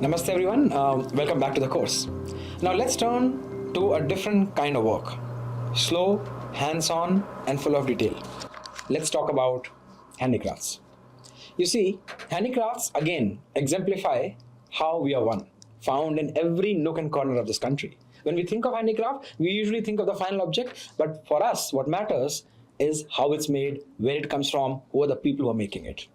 Namaste everyone, welcome back to the course. Now let's turn to a different kind of work. Slow, hands-on and full of detail. Let's talk about handicrafts. You see, handicrafts again exemplify how we are one, found in every nook and corner of this country. When we think of handicraft, we usually think of the final object, but for us, what matters is how it's made, where it comes from, who are the people who are making it.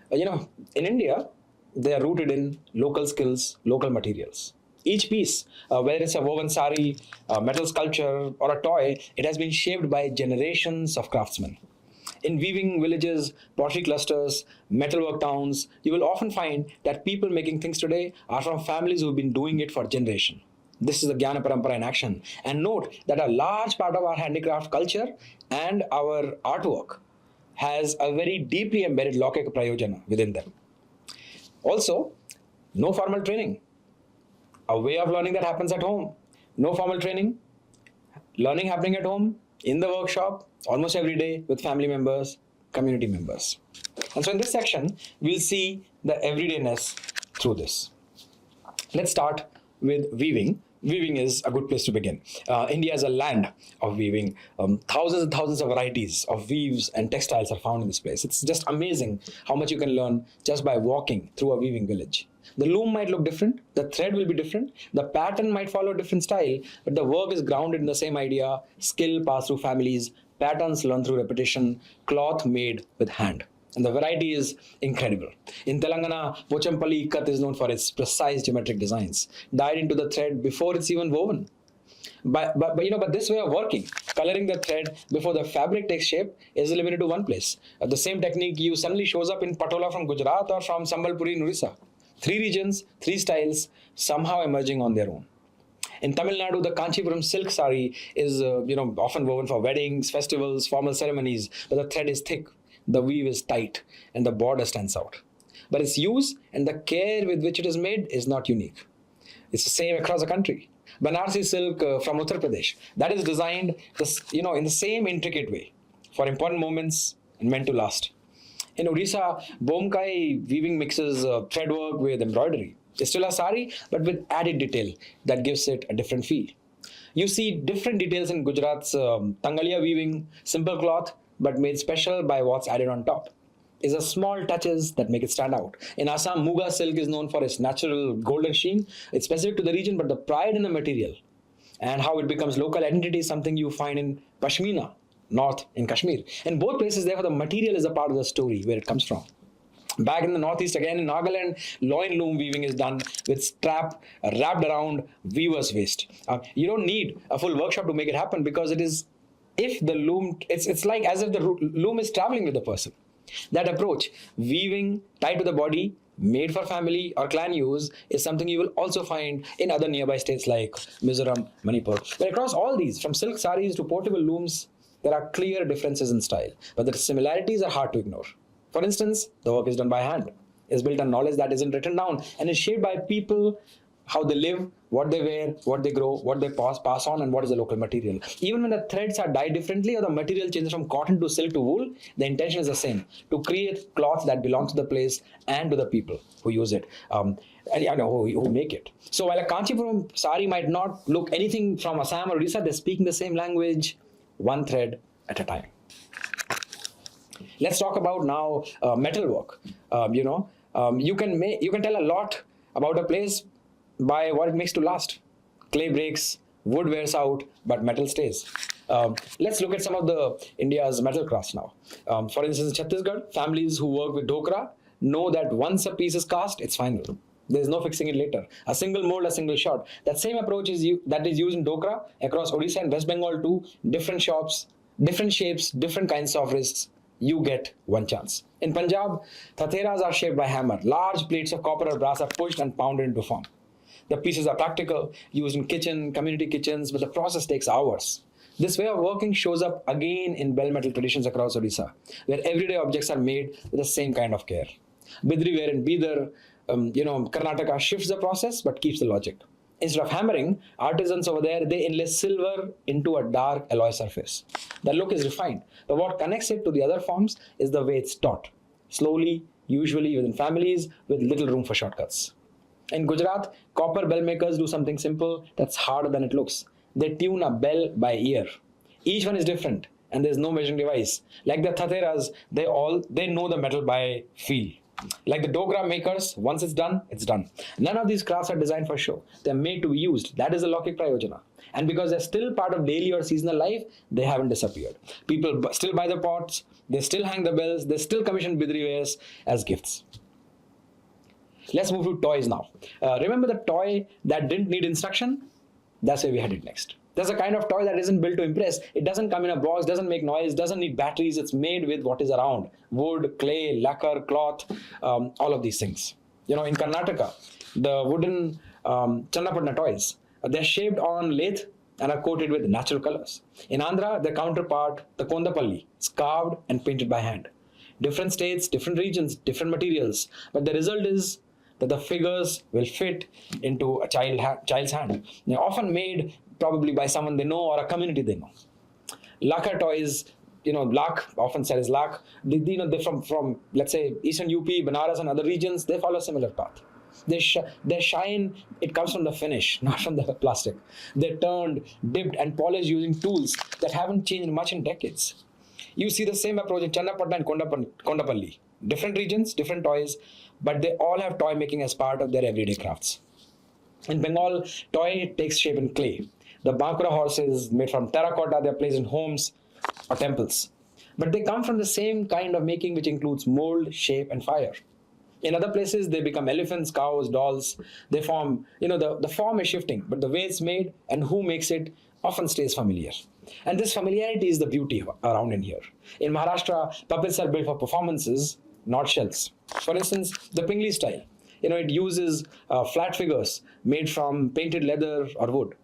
In India, they are rooted in local skills, local materials. Each piece, whether it's a woven sari, a metal sculpture, or a toy, it has been shaped by generations of craftsmen. In weaving villages, pottery clusters, metalwork towns, you will often find that people making things today are from families who've been doing it for generations. This is the Jnana Parampara in action. And note that a large part of our handicraft culture and our artwork has a very deeply embedded Lokika Prayojana within them. Also, no formal training. A way of learning that happens at home. No formal training. Learning happening at home, in the workshop, almost every day with family members, community members. And so in this section, we'll see the everydayness through this. Let's start with weaving. Weaving is a good place to begin. India is a land of weaving. Thousands and thousands of varieties of weaves and textiles are found in this place. It's just amazing how much you can learn just by walking through a weaving village. The loom might look different, the thread will be different, the pattern might follow a different style, but the work is grounded in the same idea, skill passed through families, patterns learned through repetition, cloth made with hand. And the variety is incredible. In Telangana, Pochampalli Ikat is known for its precise geometric designs, dyed into the thread before it's even woven. But this way of working, coloring the thread before the fabric takes shape, is limited to one place. The same technique suddenly shows up in Patola from Gujarat or from Sambalpuri in Orissa. Three regions, three styles, somehow emerging on their own. In Tamil Nadu, the Kanchipuram silk sari is often woven for weddings, festivals, formal ceremonies, but the thread is thick. The weave is tight and the border stands out. But its use and the care with which it is made is not unique. It's the same across the country. Banarsi silk from Uttar Pradesh, that is designed in the same intricate way for important moments and meant to last. In Odisha, Bomkai weaving mixes threadwork with embroidery. It's still a sari, but with added detail that gives it a different feel. You see different details in Gujarat's Tangalia weaving, simple cloth, but made special by what's added on top. Is a small touches that make it stand out. In Assam, Muga silk is known for its natural golden sheen. It's specific to the region, but the pride in the material and how it becomes local identity is something you find in Pashmina, north in Kashmir. In both places, therefore, the material is a part of the story where it comes from. Back in the northeast, again in Nagaland, loin loom weaving is done with strap wrapped around weaver's waist. You don't need a full workshop to make it happen because it's like as if the loom is traveling with the person. That approach, weaving tied to the body, made for family or clan use, is something you will also find in other nearby states like Mizoram, Manipur. But across all these, from silk saris to portable looms, there are clear differences in style, but the similarities are hard to ignore. For instance, the work is done by hand, is built on knowledge that isn't written down, and is shaped by people, how they live, what they wear, what they grow, what they pass on, and what is the local material. Even when the threads are dyed differently or the material changes from cotton to silk to wool, the intention is the same, to create cloth that belongs to the place and to the people who use it, who make it. So while a Kanchipuram sari might not look anything from Assam or Odisha, they're speaking the same language, one thread at a time. Let's talk about now metalwork. You can tell a lot about a place by what it makes to last. Clay breaks, wood wears out, but metal stays. Let's look at some of the India's metal crafts now. For instance, in Chhattisgarh, families who work with dhokra know that once a piece is cast, it's final. There's no fixing it later. A single mold, a single shot. That same approach is used in dhokra across Odisha and West Bengal too. Different shops, different shapes, different kinds of risks. You get one chance. In Punjab, thatheras are shaped by hammer. Large plates of copper or brass are pushed and pounded into form. The pieces are practical, used in community kitchens, but the process takes hours. This way of working shows up again in bell metal traditions across Odisha, where everyday objects are made with the same kind of care. Bidri ware in Bidar, Karnataka shifts the process but keeps the logic. Instead of hammering, artisans over there, they inlay silver into a dark alloy surface. The look is refined, but what connects it to the other forms is the way it's taught. Slowly, usually within families, with little room for shortcuts. In Gujarat, copper bell makers do something simple that's harder than it looks. They tune a bell by ear. Each one is different, and there's no measuring device. Like the Thateras, they know the metal by feel. Like the Dogra makers, once it's done, it's done. None of these crafts are designed for show. They're made to be used. That is the Lokik Prayojana. And because they're still part of daily or seasonal life, they haven't disappeared. People still buy the pots, they still hang the bells, they still commission bidri wares as gifts. Let's move to toys now. Remember the toy that didn't need instruction? That's where we headed next. There's a kind of toy that isn't built to impress. It doesn't come in a box, doesn't make noise, doesn't need batteries. It's made with what is around: wood, clay, lacquer, cloth, all of these things. In Karnataka, the wooden Channapatna toys, they're shaped on lathe and are coated with natural colors. In Andhra, their counterpart, the Kondapalli, is carved and painted by hand. Different states, different regions, different materials, but the result is that the figures will fit into a child's hand. They're often made probably by someone they know or a community they know. Lacquer toys, lac, often said as lac, they're from let's say Eastern UP, Banaras and other regions, they follow a similar path. Their shine, it comes from the finish, not from the plastic. They're turned, dipped and polished using tools that haven't changed much in decades. You see the same approach in Channapatna and Kondapalli. Different regions, different toys, but they all have toy making as part of their everyday crafts. In Bengal, toy takes shape in clay. The Bankura horses made from terracotta, they're placed in homes or temples. But they come from the same kind of making, which includes mold, shape, and fire. In other places, they become elephants, cows, dolls. They form, the form is shifting, but the way it's made and who makes it often stays familiar. And this familiarity is the beauty around in here. In Maharashtra, puppets are built for performances, not shells. For instance, the Pingli style. It uses flat figures made from painted leather or wood.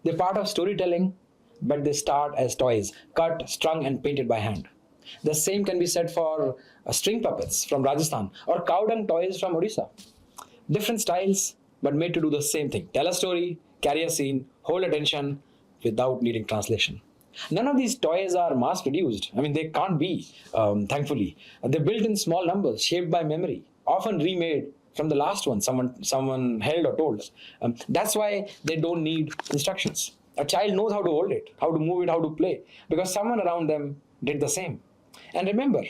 They're part of storytelling, but they start as toys, cut, strung, and painted by hand. The same can be said for string puppets from Rajasthan or cow dung toys from Odisha. Different styles, but made to do the same thing: tell a story, carry a scene, hold attention without needing translation. None of these toys are mass produced. They can't be, thankfully. They're built in small numbers, shaped by memory, often remade from the last one someone held or told. That's why they don't need instructions. A child knows how to hold it, how to move it, how to play, because someone around them did the same. And remember,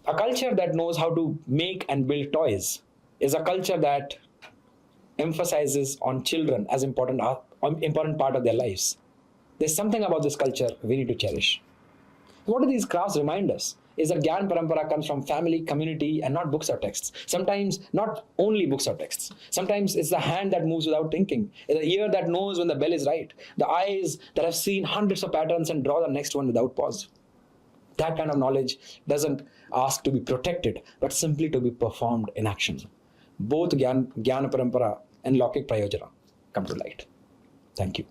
a culture that knows how to make and build toys is a culture that emphasizes on children as important part of their lives. There's something about this culture we need to cherish. What do these crafts remind us? Is that Gyan Parampara comes from family, community, and not books or texts. Sometimes not only books or texts. Sometimes it's the hand that moves without thinking. It's the ear that knows when the bell is right. The eyes that have seen hundreds of patterns and draw the next one without pause. That kind of knowledge doesn't ask to be protected, but simply to be performed in action. Both Gyan Parampara and Lokik Prayojana come to light. Thank you.